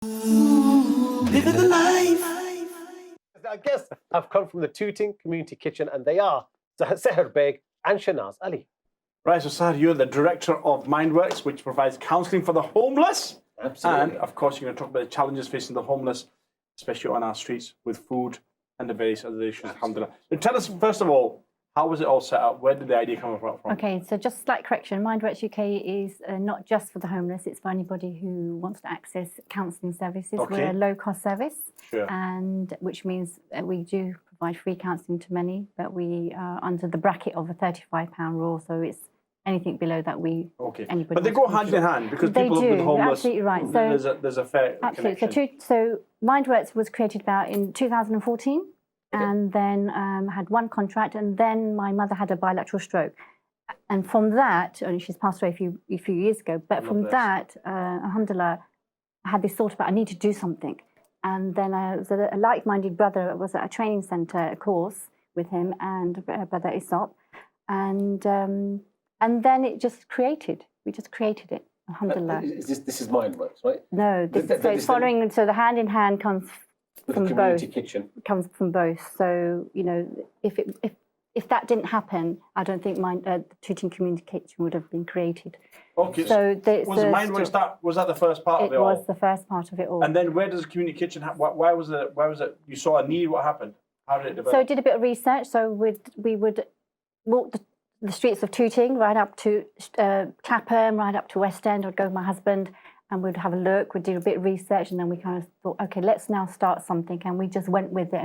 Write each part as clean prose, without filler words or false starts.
Living the life. Our guests have come from the Tooting Community Kitchen, and they are Sahar and Shanaz Ali. Right, so Sahar, you're the director of Mindworks, which provides counselling for the homeless. Absolutely. And, of course, you're going to talk about the challenges facing the homeless, especially on our streets, with food and the various other issues. Alhamdulillah. So tell us, first of all, how was it all set up? Where did the idea come from? Okay, so just a slight correction. Mindworks UK is not just for the homeless, it's for anybody who wants to access counselling services. Okay. We're a low-cost service, Sure. and which means we do provide free counselling to many, but we are under the bracket of a £35 rule, so it's anything below that we... Okay, anybody but they go hand in hand, because people with the homeless... You're absolutely right. So, there's a fair absolutely. connection. So Mindworks was created about in 2014. And then had one contract, and then my mother had a bilateral stroke, and from that, only she's passed away a few years ago. But from that, alhamdulillah, I had this thought about I need to do something, and then a like-minded brother was at a training centre course with him and brother Isop, and then it just created. We just created it, alhamdulillah. This is Mindworks, right? No, so it's following. So the hand in hand comes. From the community both. kitchen Comes from both. So, you know, if that didn't happen, I don't think the Tooting Community Kitchen would have been created. Okay, so was Mindworks was that the first part of it all? It was the first part of it all. And then where does the community kitchen, why was it, you saw a need, what happened? How did it develop? So I did a bit of research. So we would walk the streets of Tooting, right up to Clapham, right up to West End. I'd go with my husband, and we'd have a look, we'd do a bit of research, and then we kind of thought, okay, let's now start something. And we just went with it,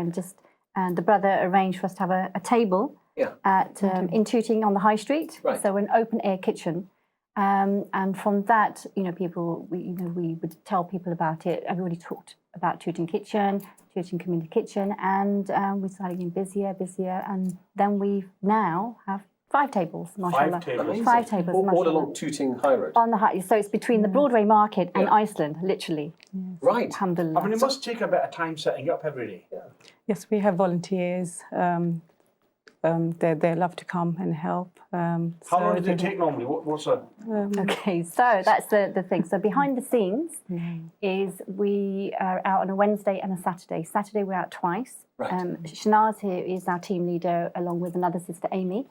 and the brother arranged for us to have a table at in Tooting on the High Street. Right. So an open air kitchen. And from that, you know, we would tell people about it. Everybody talked about Tooting Kitchen, Tooting Community Kitchen, and we started getting busier, and then we now have 5 tables, mashallah. 5 tables. 5 tables, all mashallah. along Tooting High Road. On the high, so it's between the Broadway Market and Iceland, literally. Right. Alhamdulillah. I mean, it must take a bit of time setting up every day. Yeah. Yes, we have volunteers. They love to come and help. How long does it take normally? What's a... Okay, so that's the thing. So behind the scenes is we are out on a Wednesday and a Saturday. Saturday we're out twice. Right. Shanaz here is our team leader, along with another sister, Amy,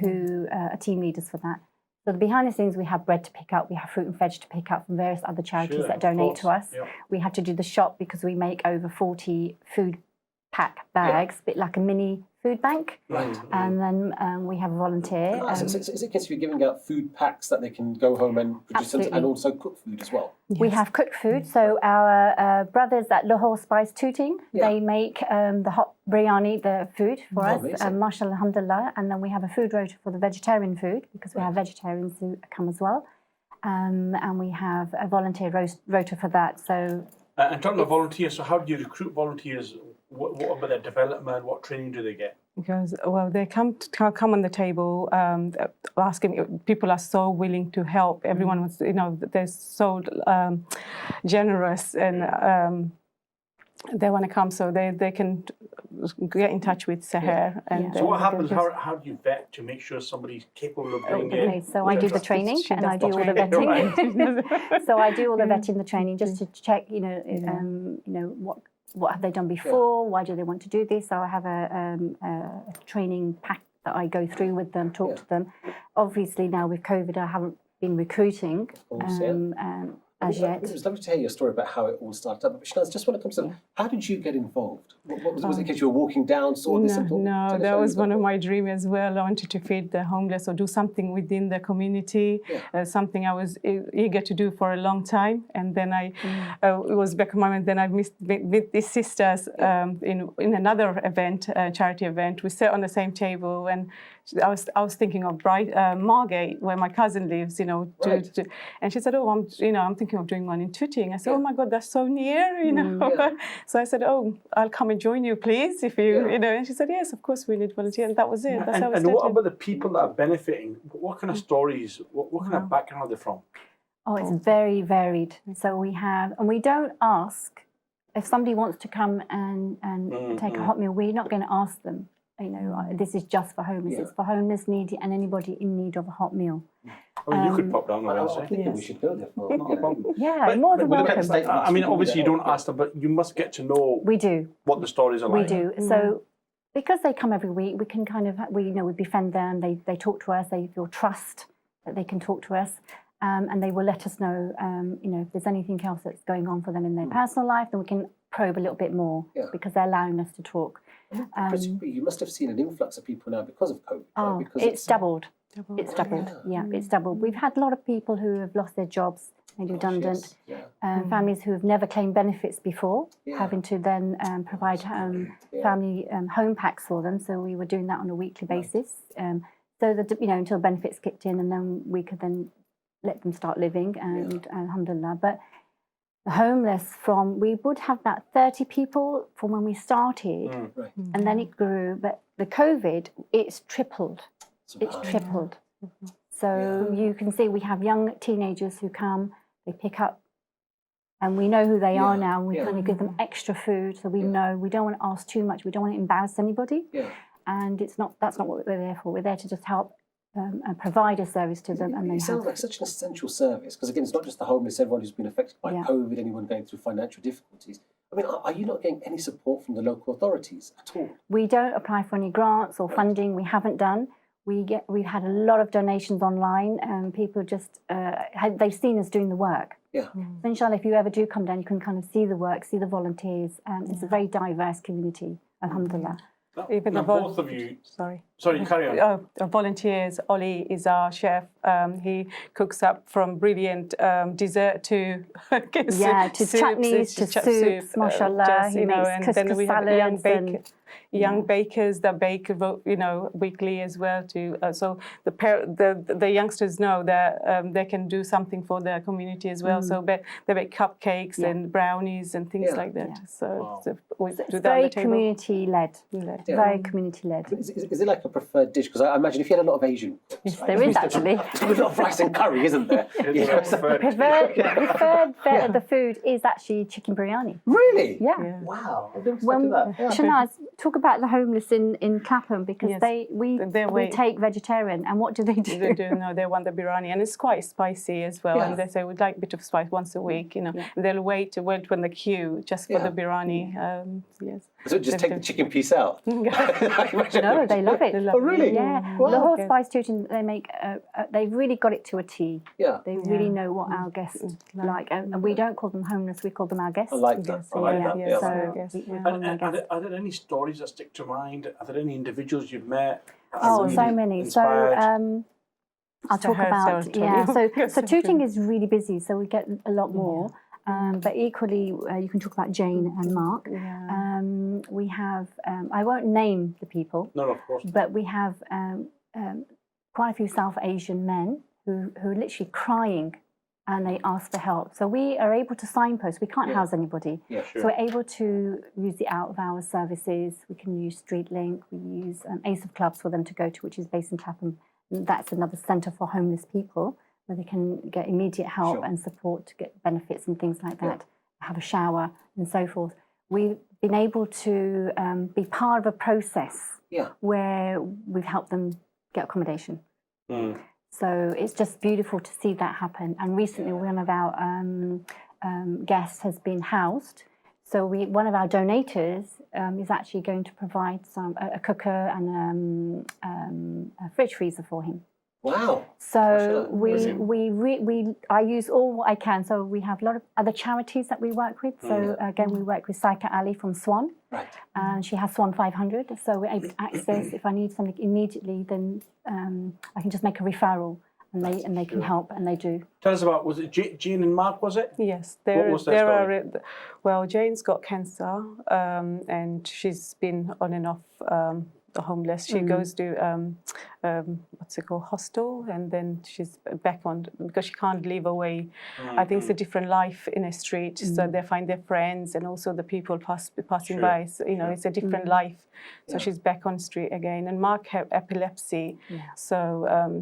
who are team leaders for that. So behind the scenes, we have bread to pick up, we have fruit and veg to pick up from various other charities that donate to us. Yep. We had to do the shop because we make over 40 food pack bags, a bit like a mini food bank. Right. And then we have a volunteer. So is it a case of you giving out food packs that they can go home and produce and also cook food as well? Yes. We have cooked food. So our brothers at Lahore Spice Tooting, they make the hot biryani, the food for us, mashallah, alhamdulillah. And then we have a food rota for the vegetarian food, because we have vegetarians who come as well. And we have a volunteer rota for that. So, and talking about volunteers, so how do you recruit volunteers? What about their development? What training do they get? Because, well, they come on the table asking. People are so willing to help. Everyone was, you know, they're so generous, and they want to come, so they can get in touch with Sahar. And so what happens? How do you vet to make sure somebody's capable of bringing in? Okay, so I do the training and I do all the vetting. So I do all the vetting, the training, just to check, you know, what have they done before? Why do they want to do this? So I have a training pack that I go through with them, talk to them. Obviously now with COVID, I haven't been recruiting as yet. It was lovely to hear your story about how it all started up. But Shanaz, just want to come to how did you get involved? Was it because you were walking down, saw this? No, that was one of my dreams as well. I wanted to feed the homeless or do something within the community, something I was eager to do for a long time. And then it was back in my mind, then I met these sisters in another event, charity event. We sat on the same table, and I was thinking of Margate, where my cousin lives, you know, and she said, "Oh, I'm thinking of doing one in Tooting." I said, "Oh my God, that's so near, you know." So I said, "Oh, I'll come and join you, please, if you, you know." And she said, "Yes, of course, we need volunteers." And that was it. That's how it started. And what about the people that are benefiting? What kind of stories? What kind of background are they from? Oh, it's very varied. So we have, and we don't ask if somebody wants to come and take a hot meal. We're not going to ask them. this is just for homeless. Yeah. It's for homeless, needy, and anybody in need of a hot meal. I mean, you could pop down on I'm Wednesday. thinking we should go there for Not a problem. Yeah, more than but look at welcome. the state- I mean, obviously, you don't ask them, but you must get to know We do. what the stories are We like. do. So because they come every week, we can kind of, we befriend them. They talk to us. They feel trust that they can talk to us. And they will let us know, if there's anything else that's going on for them in their personal life, then we can probe a little bit more because they're allowing us to talk. Presumably, you must have seen an influx of people now because of COVID. Oh, right? Because it's doubled. It's doubled. Yeah. Yeah, it's doubled. We've had a lot of people who have lost their jobs, made redundant. Yes. Yeah. Families who have never claimed benefits before, Yeah. having to then provide family home packs for them. So we were doing that on a weekly basis. So that until benefits kicked in, and then we could then let them start living, and alhamdulillah. But the homeless, we would have about 30 people from when we started, Right. and then it grew. But the COVID, it's tripled. It's Subhanallah. tripled. So you can see we have young teenagers who come, they pick up, and we know who they are now, and we kind of give them extra food, so we know we don't want to ask too much, we don't want to embarrass anybody, Yeah. and that's not what we're there for. We're there to just help and provide a service to them, and It sounds like such an essential service because, again, it's not just the homeless, everyone who's been affected by COVID, anyone going through financial difficulties. I mean, are you not getting any support from the local authorities at all? We don't apply for any grants or funding. We haven't done. We've had a lot of donations online, and people just they've seen us doing the work. Yeah. So inshallah, if you ever do come down, you can kind of see the work, see the volunteers. It's a very diverse community, alhamdulillah. Even Now, the both of you. Sorry. Sorry, carry on. Volunteers. Ollie is our chef. He cooks up from brilliant dessert to To chutneys, to soups, mashallah. He makes and couscous then we have salads young bakers that bake, weekly as well. So the youngsters know that they can do something for their community as well. So they bake cupcakes and brownies and things like that. Yeah. So we do It's that on very the table. community-led. Yeah. Very community-led. Is it like a preferred dish? Because I imagine if you had a lot of Asian cooks, Yes, right? there is actually. There's a lot of rice and curry, isn't there? Yeah. Preferred bit of the food is actually chicken biryani. Really? Yeah. Wow. I didn't When, expect that. Shanaz, talk about the homeless in Clapham, because Yes. we wait. take vegetarian, and what do they do? They do no, they want the biryani, and it's quite spicy as well. Yeah. And they say we'd like a bit of spice once a week, And they'll wait when the queue just for the biryani. Yes. So just take the chicken piece out. No, they love it. They love Oh, really? Yeah, Wow. the horse Yes. spice Tooting, they make. They've really got it to a T. Yeah. They really know what our guests like, and we don't call them homeless. We call them our guests. I like that. I like that. Yes, Yeah. So yes, we yeah. call them our guests. Are there any stories that stick to mind? Are there any individuals you've met? that Oh, are so really many. inspired? So I'll talk Sahar, about Sahar, So Tooting is really busy, so we get a lot more. But equally, you can talk about Jane and Mark. We have. I won't name the people, No, of course. but we have quite a few South Asian men who are literally crying, and they ask for help. So we are able to signpost. We can't house anybody. Yeah, sure. So we're able to use the out-of-hours services. We can use StreetLink. We use Ace of Clubs for them to go to, which is based in Clapham. And that's another centre for homeless people where they can get immediate help and support to get benefits and things like that, have a shower and so forth. We've been able to be part of a process where we've helped them get accommodation. So it's just beautiful to see that happen. And recently, one of our guests has been housed. So one of our donators is actually going to provide a cooker and a fridge freezer for him. Wow. So I use all what I can. So we have a lot of other charities that we work with. So again, we work with Saika Ali from Swan. Right. And she has Swan 500. So we're able to access, if I need something immediately, then I can just make a referral and they can help, and they do. Tell us about, was it Jean and Mark, was it? Yes, What was their story? Well, Jane's got cancer, and she's been on and off homeless. She goes to what's it called, hostel, and then she's back on because she can't live away. I think it's a different life in a street, so they find their friends and also the people passing by. So, it's a different life. So she's back on street again. And Mark had epilepsy, so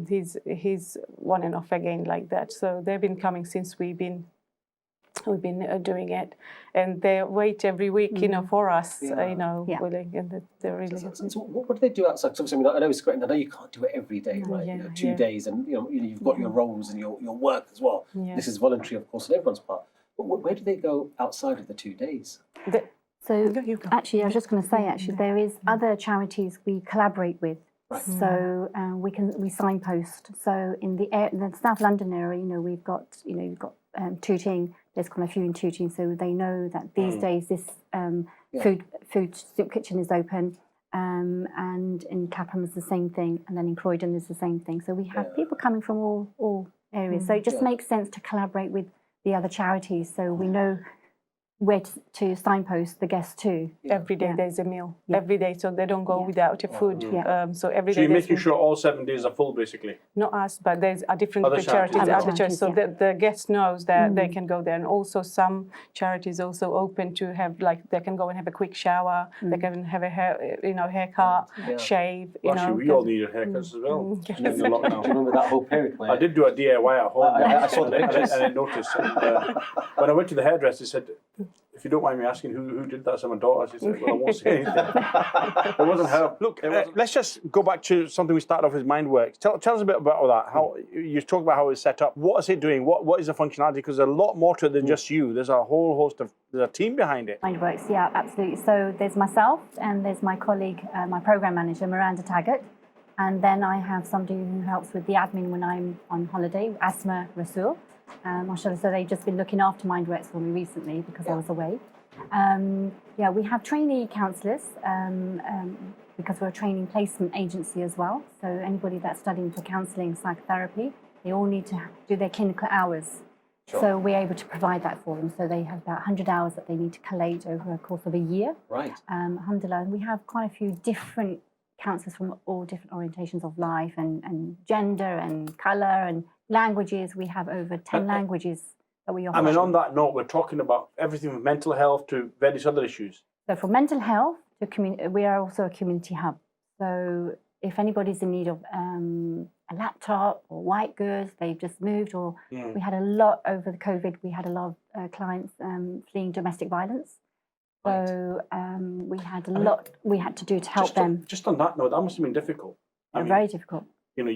he's on and off again like that. So they've been coming since we've been We've been doing it, and they wait every week, you know, for us, Yeah. you know, Yeah. willing, and they're really. So what do they do outside? 'Cause obviously, I mean, I know it's great, and I know you can't do it every day, right? Yeah, You know, 2 yeah. days, and you've got your roles and your work as well. Yeah. This is voluntary, of course, on everyone's part. But where do they go outside of the 2 days? So You go. actually, I was just going to say, actually, there is other charities we collaborate with. Right. So we signpost. So in the South London area, you know, we've got Tooting. There's quite a few in Tooting, so they know that these days this food soup kitchen is open. And in Clapham is the same thing, and then in Croydon is the same thing. So we have people coming from all areas. So it just makes sense to collaborate with the other charities, so we know where to signpost the guests to. Every day there's a meal. Every day, so they don't go Yeah. without a food. Yeah. So every So day you're there's making sure all 7 days are full, basically. not us, but there's a different Other charities, charities. other charities. So Yeah. the guest knows that they can go there, and also some charities also open to have, like, they can go and have a quick shower. They can have a haircut, shave. Well, actually, we all needed haircuts as well in the Do you lockdown. remember that whole period where I did do a DIY at home. I saw the and pictures. I noticed. And, when I went to the hairdresser, he said, "If you don't mind me asking, who did that?" So my daughter. She said, "Well, I won't say anything." It wasn't her. Look, let's just go back to something we started off with, Mindworks. Tell us a bit about all that. How you talk about how it's set up. What is it doing? What is the functionality? Because there's a lot more to it than just you. There's a whole host of. There's a team behind it. Mindworks, yeah, absolutely. So there's myself, and there's my colleague, my program manager, Miranda Taggart, and then I have somebody who helps with the admin when I'm on holiday, Asma Rasul. So they've just been looking after Mindworks for me recently because I was away. We have trainee counsellors because we're a training placement agency as well. So anybody that's studying for counselling, psychotherapy, they all need to do their clinical hours. Sure. So we're able to provide that for them. So they have about 100 hours that they need to collate over a course of a year. Right. Alhamdulillah, and we have quite a few different counsellors from all different orientations of life and gender and colour and languages. We have over 10 languages that we offer. I mean, on that note, we're talking about everything from mental health to various other issues. So for mental health, we are also a community hub. So if anybody's in need of a laptop or white goods, they've just moved, or we had a lot over the COVID, we had a lot of clients fleeing domestic violence. So we had a lot we had to do to help them. Just on that note, that must have been difficult. I mean, Very difficult. you know,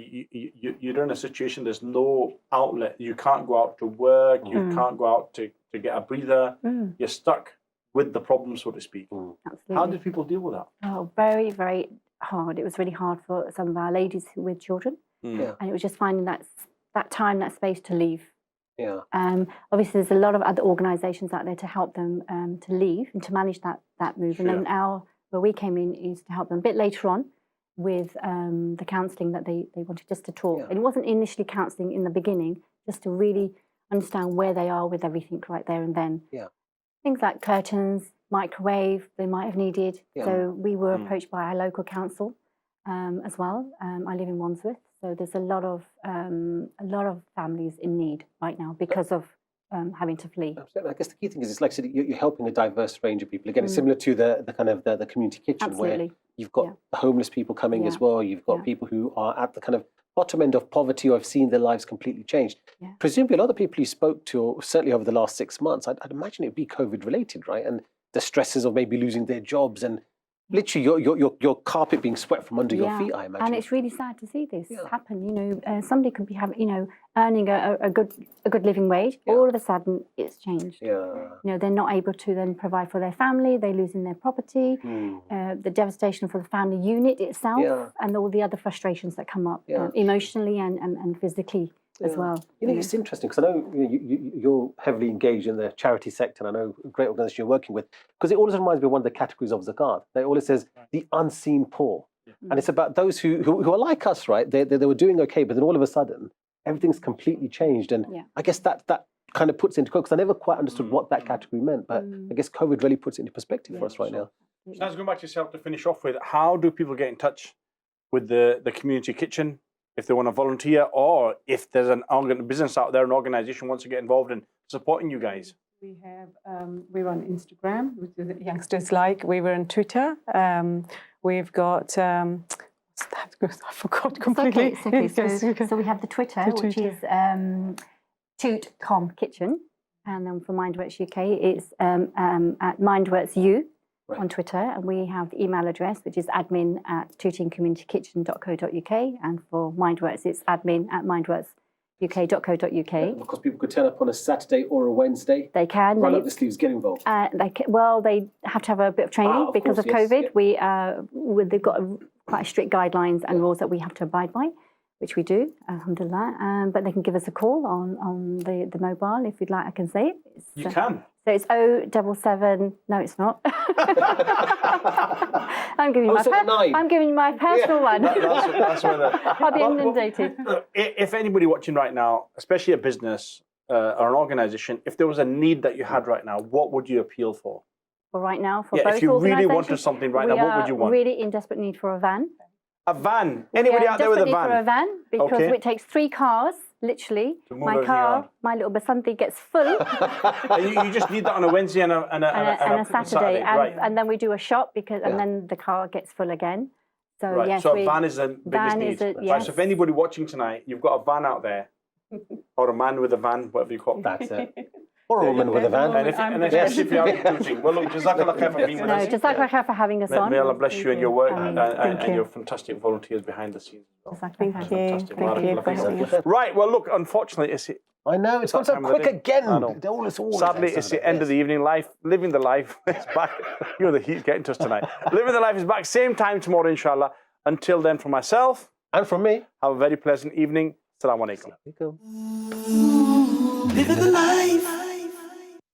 you're in a situation, there's no outlet. You can't go out to work. You can't go out to get a breather. You're stuck with the problem, so to speak. Absolutely. How did people deal with that? Oh, very, very hard. It was really hard for some of our ladies with children. Yeah. And it was just finding that time, that space to leave. Yeah. Obviously, there's a lot of other organisations out there to help them to leave and to manage that move. Sure. And then where we came in is to help them a bit later on with the counselling that they wanted just to talk. Yeah. And it wasn't initially counselling in the beginning, just to really understand where they are with everything right there and then. Yeah. Things like curtains, microwave, they might have needed. Yeah. So we were approached by our local council as well. I live in Wandsworth, so there's a lot of families in need right now because of having to flee. Absolutely. I guess the key thing is, it's like I said, you're helping a diverse range of people. Again, it's similar to the kind of the community kitchen where Absolutely. you've got homeless people coming as well. You've got people who are at the kind of bottom end of poverty or have seen their lives completely changed. Yeah. Presumably, a lot of the people you spoke to, certainly over the last 6 months, I'd imagine it'd be COVID related, right? And the stresses of maybe losing their jobs and literally your carpet being swept from under your feet, I imagine. And it's really sad to see this happen. You know, somebody could be earning a good living wage. All of a sudden, it's changed. Yeah. You know, they're not able to then provide for their family. They're losing their property. The devastation for the family unit itself, and all the other frustrations that come up emotionally and physically as well. You know, it's interesting because I know you're heavily engaged in the charity sector, and I know a great organisation you're working with, because it always reminds me of one of the categories of zakat. It always says the unseen poor. And it's about those who are like us, right? They were doing okay, but then all of a sudden, everything's completely changed. And I guess that kind of puts into because I never quite understood what that category meant, but I guess COVID really puts it into perspective for us right now. Let's go back to yourself to finish off with. How do people get in touch with the community kitchen if they want to volunteer, or if there's a business out there, an organisation wants to get involved in supporting you guys? We have we're on Instagram, which is youngsters like. We were on Twitter. We've got I forgot completely. It's okay. So we have the Twitter, which is Tooting Kitchen. And then for Mindworks UK, it's at Mindworks U Right. on Twitter. And we have the email address, which is admin@tootingcommunitykitchen.co.uk. And for Mindworks, it's admin@mindworksuk.co.uk. And of course, people could turn up on a Saturday or a Wednesday. They can. Roll up the sleeves, get involved. They have to have a bit of training Of because course, of yes, COVID. They've got quite strict guidelines and rules that we have to abide by, which we do, alhamdulillah. But they can give us a call on the mobile if you'd like. I can say it. You can. So it's 077. No, it's not. I'm giving you my personal one. That's where I'll be inundated. If anybody watching right now, especially a business or an organisation, if there was a need that you had right now, what would you appeal for? For right now, for Yeah, both if you really wanted organisations, something right now, what would you want? We are really in desperate need for a van. A van. Anybody out there with a desperate need for a van? van because Okay. it takes 3 cars, literally. To move My everything car, around. my little Basanti gets full. And you just need that on a Wednesday and a Saturday. right? And then we do a shop and then the car gets full again. So Right. yes, So a van is the biggest need. Right, yes. so if anybody watching tonight, you've got a van out there, or a man with a van, whatever you call it. That's it. Or a woman with a van. And especially if you're out Tooting. Well, look, Jazakallah khair for being with us. Jazakallah khair for having us on. May Allah bless you and your work Thank and you. your fantastic volunteers behind the scenes. Jazakallah khair. Fantastic. Thank you for having us. Right, well, look, unfortunately, I know, it's gone so time of quick the day. again. I know. Sadly, it's the end of the evening. Living the life is back. You know, the heat's getting to us tonight. Living the life is back. Same time tomorrow, inshallah. Until then, for myself, And from me. have a very pleasant evening. Assalamu alaikum. Living the life.